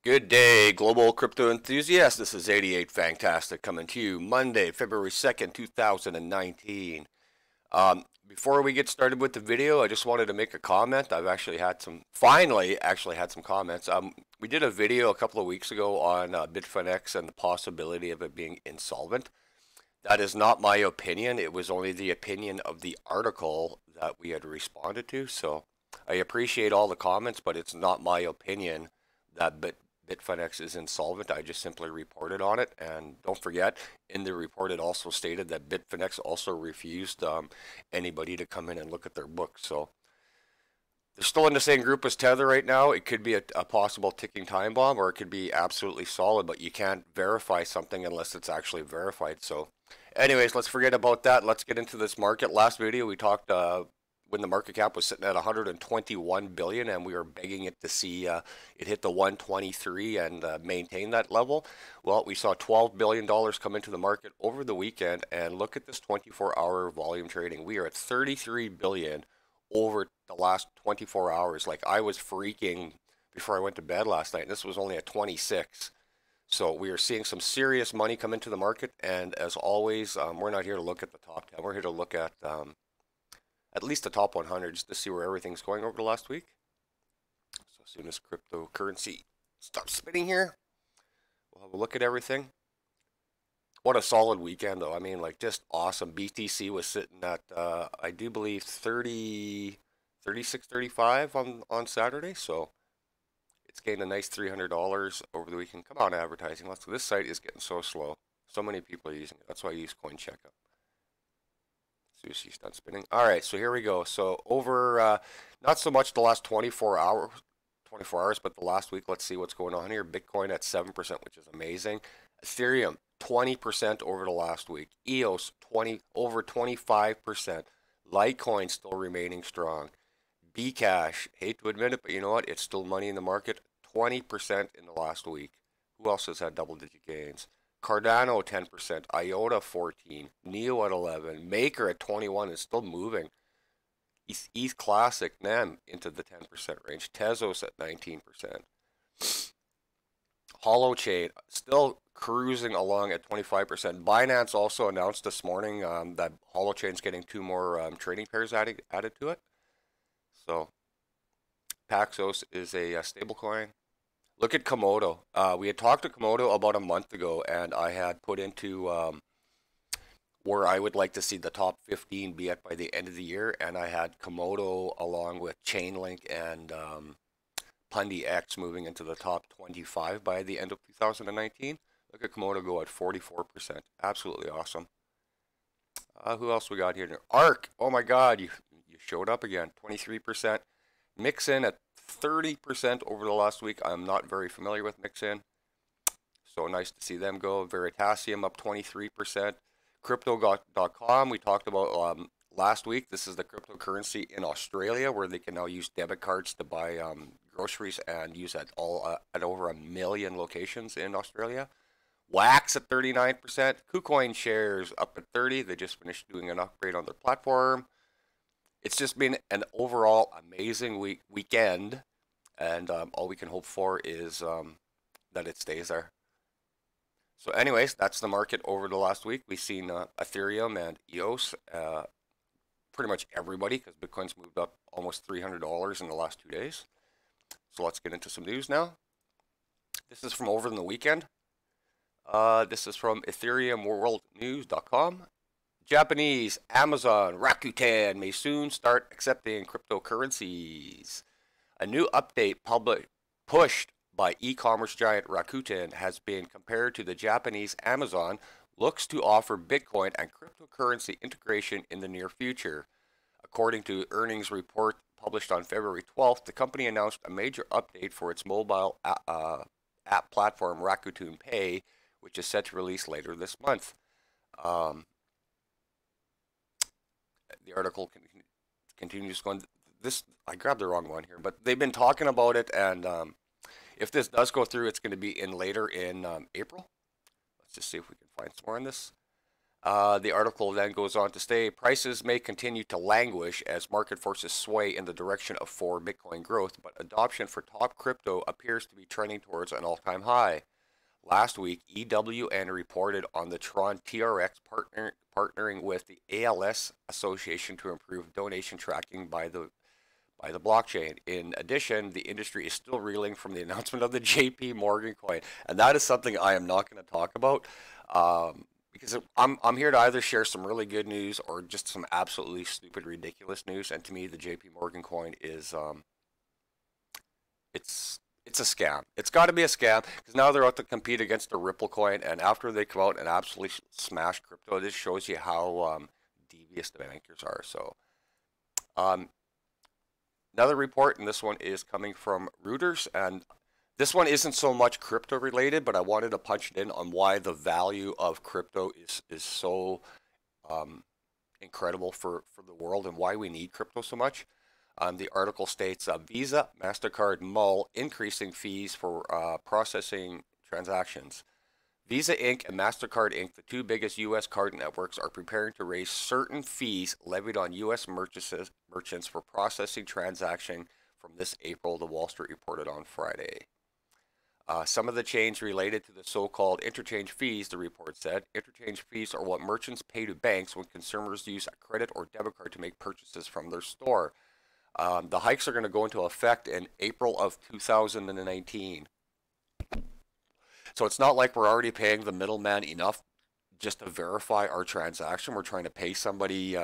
Good day, global crypto enthusiasts. This is 88 Fantastic coming to you Monday, February 2nd, 2019. Before we get started with the video, I just wanted to make a comment. I've actually had some, finally, had some comments. We did a video a couple of weeks ago on Bitfinex and the possibility of it being insolvent. That is not my opinion. It was only the opinion of the article that we had responded to. So I appreciate all the comments, but it's not my opinion that Bitfinex is insolvent. I just simply reported on it. And don't forget, in the report, it also stated that Bitfinex also refused anybody to come in and look at their books. So they're still in the same group as Tether right now. It could be a possible ticking time bomb, or it could be absolutely solid, but you can't verify something unless it's actually verified. So anyways, let's forget about that. Let's get into this market. Last video, we talked when the market cap was sitting at 121 billion, and we were begging it to see it hit the 123 and maintain that level. Well, we saw $12 billion come into the market over the weekend, and look at this 24-hour volume trading. We are at 33 billion over the last 24 hours. Like, I was freaking before I went to bed last night, and this was only at 26. So we are seeing some serious money come into the market, and as always, we're not here to look at the top 10. We're here to look at least the top 100 just to see where everything's going over the last week. So as soon as cryptocurrency stops spinning here, we'll have a look at everything. What a solid weekend, though. I mean, like, just awesome. BTC was sitting at, I do believe, 36, 35 on Saturday. So it's gained a nice $300 over the weekend. Come on, advertising. This site is getting so slow. So many people are using it. That's why I use Coin Checkup. Sushi's done spinning. All right, so here we go. So over, not so much the last 24 hours, but the last week. Let's see what's going on here. Bitcoin at 7%, which is amazing. Ethereum 20% over the last week. EOS over 25%. Litecoin still remaining strong. Bcash, hate to admit it, but you know what? It's still money in the market. 20% in the last week. Who else has had double-digit gains? Cardano 10%, IOTA 14, Neo at 11, Maker at 21 is still moving. ETH Classic, NEM into the 10% range. Tezos at 19%. Holochain still cruising along at 25%. Binance also announced this morning that Holochain's getting 2 more trading pairs added to it. So Paxos is a stablecoin. Look at Komodo. We had talked to Komodo about a month ago, and I had put into where I would like to see the top 15 be at by the end of the year, and I had Komodo along with Chainlink and Pundi X moving into the top 25 by the end of 2019. Look at Komodo go at 44%. Absolutely awesome. Who else we got here? ARK. Oh my God, you showed up again. 23%. Mixin at 30% over the last week. I'm not very familiar with Mixin, so nice to see them go. Veritasium up 23%. Crypto.com, we talked about last week. This is the cryptocurrency in Australia where they can now use debit cards to buy groceries and use that all at over 1 million locations in Australia. Wax at 39%. KuCoin shares up at 30. They just finished doing an upgrade on their platform. It's just been an overall amazing weekend, and all we can hope for is that it stays there. So anyways, that's the market over the last week. We've seen Ethereum and EOS, pretty much everybody, because Bitcoin's moved up almost $300 in the last 2 days. So let's get into some news now. This is from over the weekend. This is from EthereumWorldNews.com. Japanese Amazon Rakuten may soon start accepting cryptocurrencies. A new update pushed by e-commerce giant Rakuten has been compared to the Japanese Amazon looks to offer Bitcoin and cryptocurrency integration in the near future. According to earnings report published on February 12th, the company announced a major update for its mobile app platform Rakuten Pay, which is set to release later this month. The article continues going. I grabbed the wrong one here, but they've been talking about it, and if this does go through, it's going to be later in April. Let's just see if we can find some more on this. The article then goes on to say prices may continue to languish as market forces sway in the direction of forward Bitcoin growth, but adoption for top crypto appears to be trending towards an all-time high. Last week, EWN reported on the Tron TRX partnering with the ALS Association to improve donation tracking by the blockchain. In addition, the industry is still reeling from the announcement of the JP Morgan coin, and that is something I am not going to talk about because I'm here to either share some really good news or just some absolutely stupid, ridiculous news. And to me, the JP Morgan coin is it's a scam. It's got to be a scam because now they're out to compete against the Ripple coin, and after they come out and absolutely smash crypto, this shows you how devious the bankers are. So. Um, Another report, and this one is coming from Reuters, and this one isn't so much crypto related, but I wanted to punch it in on why the value of crypto is so incredible for the world and why we need crypto so much. The article states Visa, MasterCard, Mull increasing fees for processing transactions. Visa Inc. and MasterCard Inc., the two biggest U.S. card networks, are preparing to raise certain fees levied on U.S. merchants for processing transactions from this April, the Wall Street reported on Friday. Some of the change related to the so-called interchange fees, the report said. Interchange fees are what merchants pay to banks when consumers use a credit or debit card to make purchases from their store. The hikes are going to go into effect in April of 2019. So it's not like we're already paying the middleman enough just to verify our transaction. We're trying to pay somebody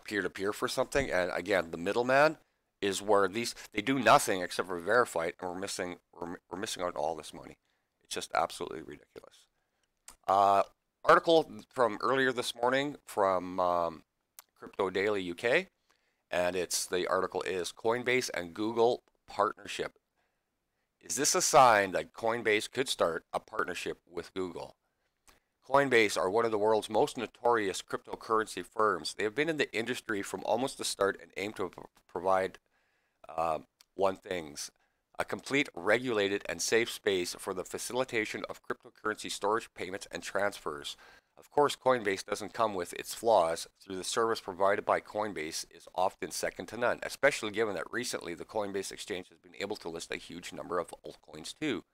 peer-to-peer for something. And again, the middleman is where they do nothing except for verify it, and we're missing out on all this money. It's just absolutely ridiculous. Article from earlier this morning from Crypto Daily UK, and the article is Coinbase and Google partnership. Is this a sign that Coinbase could start a partnership with Google? Coinbase are one of the world's most notorious cryptocurrency firms. They have been in the industry from almost the start and aim to provide one things: a complete, regulated, and safe space for the facilitation of cryptocurrency storage, payments, and transfers. Of course, Coinbase doesn't come with its flaws, through the service provided by Coinbase is often second to none, especially given that recently the Coinbase exchange has been able to list a huge number of altcoins too.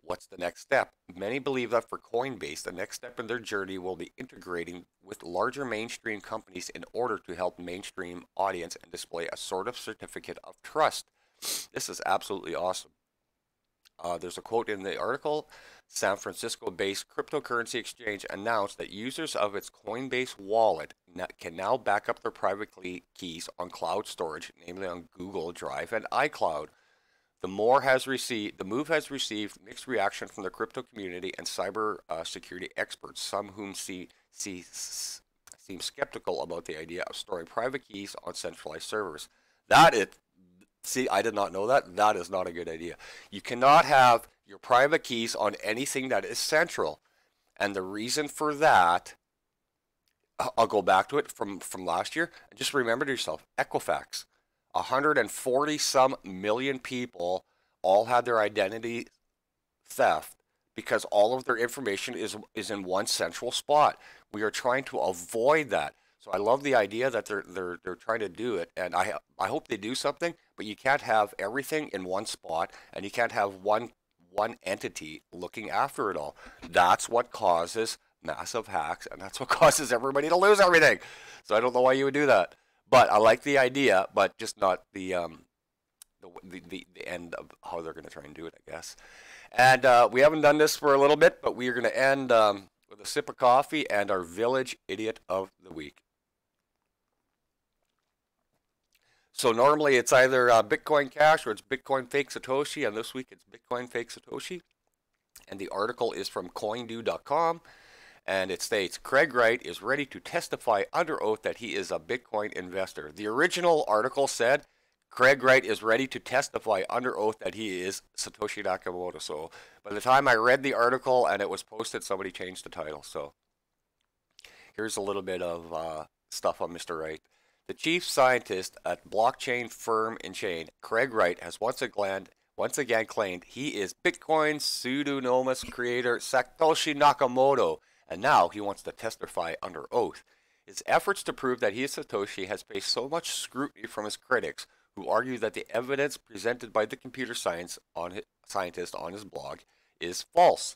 What's the next step? Many believe that for Coinbase, the next step in their journey will be integrating with larger mainstream companies in order to help mainstream audience and display a sort of certificate of trust. This is absolutely awesome. There's a quote in the article. San Francisco-based cryptocurrency exchange announced that users of its Coinbase wallet can now back up their private keys on cloud storage, namely on Google Drive and iCloud. The move has received mixed reaction from the crypto community and cyber security experts, some whom seem skeptical about the idea of storing private keys on centralized servers. See, I did not know that. That is not a good idea. You cannot have your private keys on anything that is central. And the reason for that, I'll go back to it from last year. And just remember to yourself, Equifax, 140 some million people all had their identity theft because all of their information is in one central spot. We are trying to avoid that. So I love the idea that they're trying to do it, and I hope they do something. But you can't have everything in one spot, and you can't have one entity looking after it all. That's what causes massive hacks, and that's what causes everybody to lose everything. So I don't know why you would do that. But I like the idea, but just not the end of how they're going to try and do it, I guess. And we haven't done this for a little bit, but we are going to end with a sip of coffee and our village idiot of the week. So normally it's either Bitcoin Cash or it's Bitcoin Fake Satoshi, and this week it's Bitcoin Fake Satoshi. And the article is from coindo.com, and it states, Craig Wright is ready to testify under oath that he is a Bitcoin investor. The original article said, Craig Wright is ready to testify under oath that he is Satoshi Nakamoto. So by the time I read the article and it was posted, somebody changed the title. So here's a little bit of stuff on Mr. Wright. The chief scientist at blockchain firm InChain, Craig Wright, has once again claimed he is Bitcoin's pseudonymous creator Satoshi Nakamoto and now he wants to testify under oath. His efforts to prove that he is Satoshi has faced so much scrutiny from his critics, who argue that the evidence presented by the computer scientist on his blog is false.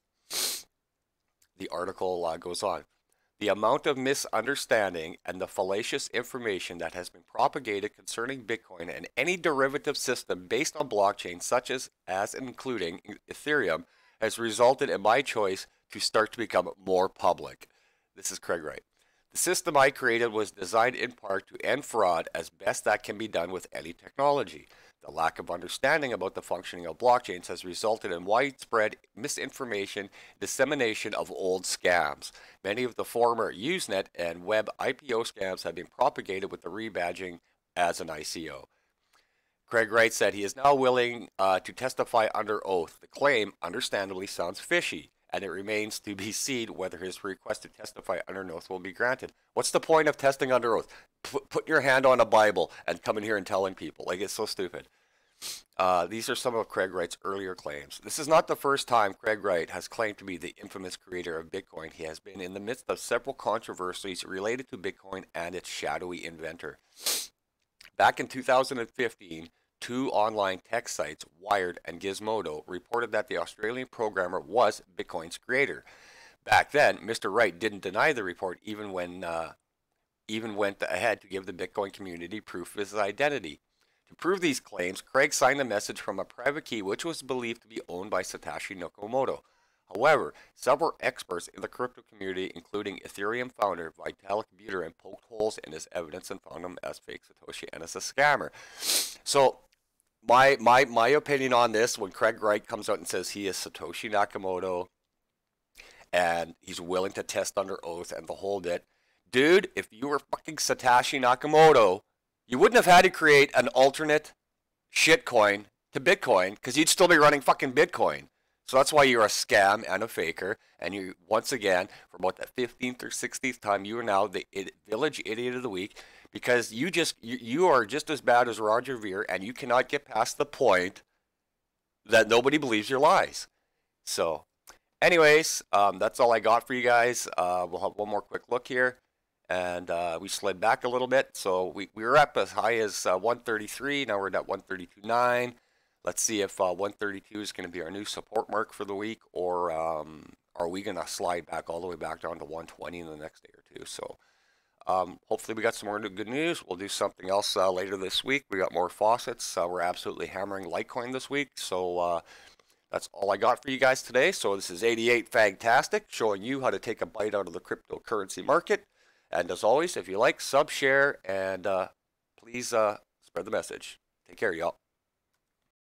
The article goes on. The amount of misunderstanding and the fallacious information that has been propagated concerning Bitcoin and any derivative system based on blockchain, such as including Ethereum, has resulted in my choice to start to become more public. This is Craig Wright. The system I created was designed in part to end fraud as best that can be done with any technology. The lack of understanding about the functioning of blockchains has resulted in widespread misinformation, dissemination of old scams. Many of the former Usenet and web IPO scams have been propagated with the rebadging as an ICO. Craig Wright said he is now willing to testify under oath. The claim, understandably, sounds fishy, and it remains to be seen whether his request to testify under oath will be granted. What's the point of testing under oath? Put your hand on a Bible and coming here and telling people. Like, it's so stupid. These are some of Craig Wright's earlier claims. This is not the first time Craig Wright has claimed to be the infamous creator of Bitcoin. He has been in the midst of several controversies related to Bitcoin and its shadowy inventor. Back in 2015, two online tech sites, Wired and Gizmodo, reported that the Australian programmer was Bitcoin's creator. Back then, Mr. Wright didn't deny the report, even went ahead to give the Bitcoin community proof of his identity. To prove these claims, Craig signed a message from a private key which was believed to be owned by Satoshi Nakamoto. However, several experts in the crypto community, including Ethereum founder Vitalik Buterin, poked holes in his evidence and found him as fake Satoshi and as a scammer. So, my opinion on this, when Craig Wright comes out and says he is Satoshi Nakamoto and he's willing to test under oath and the whole bit, dude, if you were fucking Satoshi Nakamoto, you wouldn't have had to create an alternate shitcoin to Bitcoin because you'd still be running fucking Bitcoin. So that's why you're a scam and a faker. And you, once again, for about the 15th or 16th time, you are now the village idiot of the week because you are just as bad as Roger Ver, and you cannot get past the point that nobody believes your lies. So, anyways, that's all I got for you guys. We'll have one more quick look here. And we slid back a little bit. So we were up as high as 133. Now we're at 132.9. Let's see if 132 is going to be our new support mark for the week, or are we going to slide back all the way back down to 120 in the next day or two? So hopefully we got some more good news. We'll do something else later this week. We got more faucets. We're absolutely hammering Litecoin this week. So that's all I got for you guys today. So this is 88 Fagtastic, showing you how to take a bite out of the cryptocurrency market. And as always, if you like, sub, share, and please spread the message. Take care, y'all.